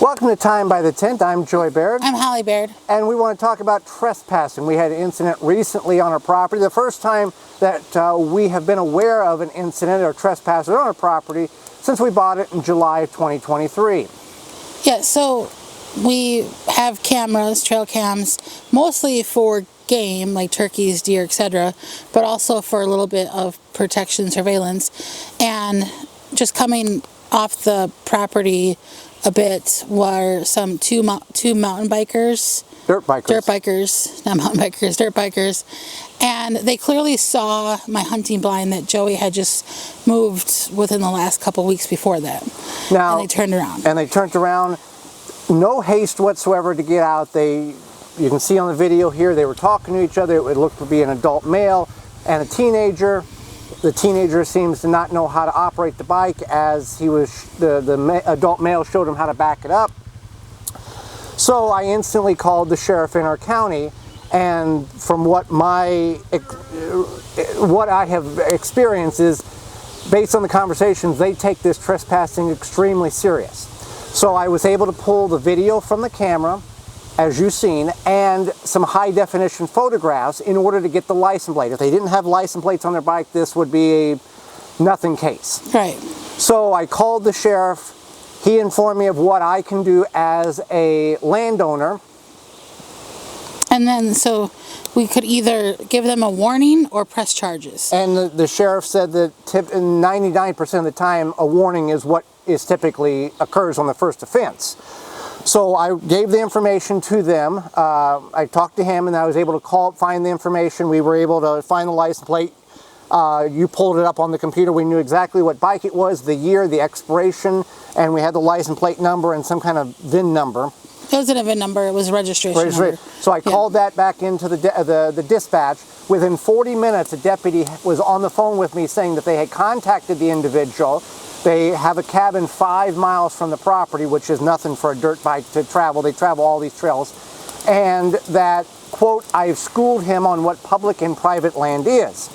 Welcome to Time by the Tent. I'm Joy Baird. I'm Holly Baird. And we want to talk about trespassing. We had an incident recently on our property. The first time that we have been aware of an incident or trespassers on our property since we bought it in July of 2023. Yeah, so we have cameras, trail cams, mostly for game, like turkeys, deer, etc., but also for a little bit of protection surveillance. And just coming off the property a bit were two mountain bikers. Dirt Bikers, not mountain bikers, dirt bikers. And they clearly saw my hunting blind that Joey had just moved within the last couple weeks before that. Now, and they turned around. And they turned around. No haste whatsoever to get out. You can see on the video here, they were talking to each other. It looked to be an adult male and a teenager. The teenager seems to not know how to operate the bike, as the adult male showed him how to back it up. So I instantly called the sheriff in our county, and from what I have experienced is, based on the conversations, they take this trespassing extremely serious. So I was able to pull the video from the camera, as you've seen, and some high definition photographs in order to get the license plate. If they didn't have license plates on their bike, this would be a nothing case. Right. So I called the sheriff. He informed me of what I can do as a landowner. And then, so we could either give them a warning or press charges. And the sheriff said that 99% of the time, a warning is what typically occurs on the first offense. So I gave the information to them. I talked to him, and I was able to find the information. We were able to find the license plate. You pulled it up on the computer. We knew exactly what bike it was, the year, the expiration, and we had the license plate number and some kind of VIN number. It wasn't a VIN number, it was a registration number. So I called that back into the dispatch. Within 40 minutes, a deputy was on the phone with me saying that they had contacted the individual. They have a cabin 5 miles from the property, which is nothing for a dirt bike to travel. They travel all these trails. And that, quote, I've schooled him on what public and private land is.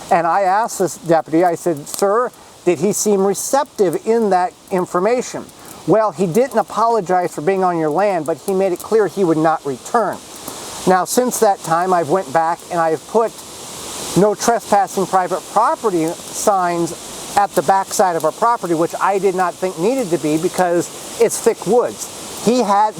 And I asked this deputy, I said, sir, did he seem receptive in that information? Well, he didn't apologize for being on your land, but he made it clear he would not return. Now, since that time, I've went back and I've put no trespassing private property signs at the backside of our property, which I did not think needed to be because it's thick woods.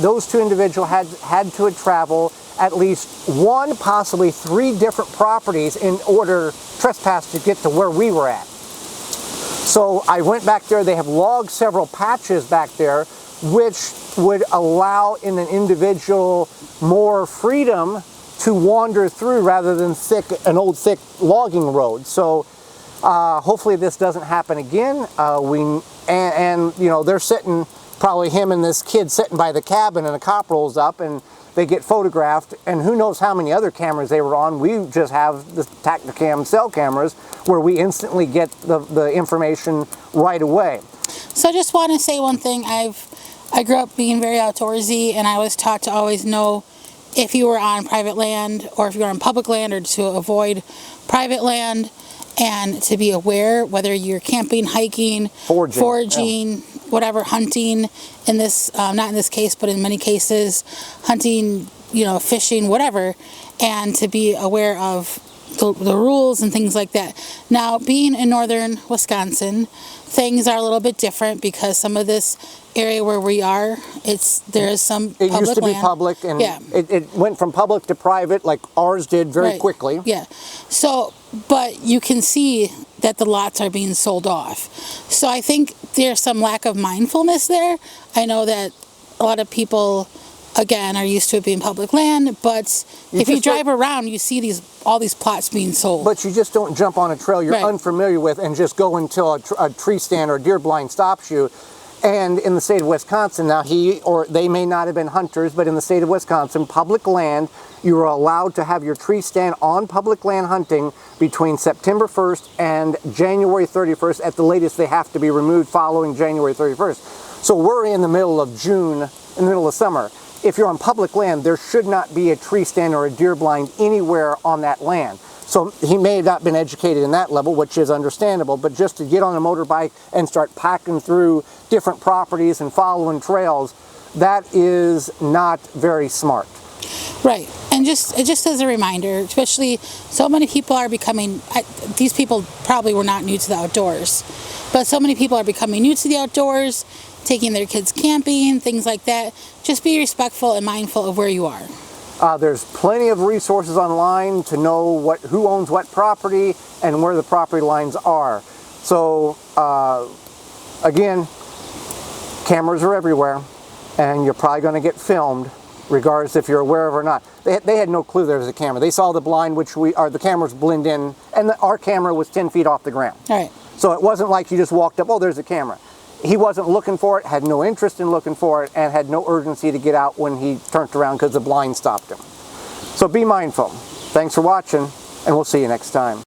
Those two individuals had to travel at least one, possibly 3 different properties in order trespass to get to where we were at. So I went back there. They have logged several patches back there, which would allow an individual more freedom to wander through rather than an old thick logging road. So hopefully this doesn't happen again. And you know, they're sitting, probably him and this kid sitting by the cabin, and a cop rolls up and they get photographed, and who knows how many other cameras they were on. We just have the Tacticam cell cameras where we instantly get the information right away. So I just want to say one thing. I grew up being very outdoorsy, and I was taught to always know if you were on private land or if you were on public land, or to avoid private land, and to be aware whether you're camping, hiking, foraging, whatever, hunting, in this, not in this case, but in many cases, hunting, you know, fishing, whatever, and to be aware of the rules and things like that. Now, being in northern Wisconsin, things are a little bit different because some of this area where we are, there is some public land. It used to be public, and it went from public to private, like ours did, very quickly. Yeah. So, but you can see that the lots are being sold off. So I think there's some lack of mindfulness there. I know that a lot of people, again, are used to it being public land, but if you drive around, you see all these plots being sold. But you just don't jump on a trail you're unfamiliar with and just go until a tree stand or a deer blind stops you. And in the state of Wisconsin, now they may not have been hunters, but in the state of Wisconsin, public land, you are allowed to have your tree stand on public land hunting between September 1st and January 31st. At the latest, they have to be removed following January 31st. So we're in the middle of June, in the middle of summer. If you're on public land, there should not be a tree stand or a deer blind anywhere on that land. So he may have not been educated in that level, which is understandable, but just to get on a motorbike and start packing through different properties and following trails, that is not very smart. Right. And just as a reminder, especially so many people are becoming, these people probably were not new to the outdoors, but so many people are becoming new to the outdoors, taking their kids camping, things like that. Just be respectful and mindful of where you are. There's plenty of resources online to know who owns what property and where the property lines are. So again, cameras are everywhere, and you're probably going to get filmed, regardless if you're aware of it or not. They had no clue there was a camera. They saw the blind, the cameras blend in, and our camera was 10 feet off the ground. All right. So it wasn't like you just walked up, oh, there's a camera. He wasn't looking for it, had no interest in looking for it, and had no urgency to get out when he turned around because the blind stopped him. So be mindful. Thanks for watching, and we'll see you next time.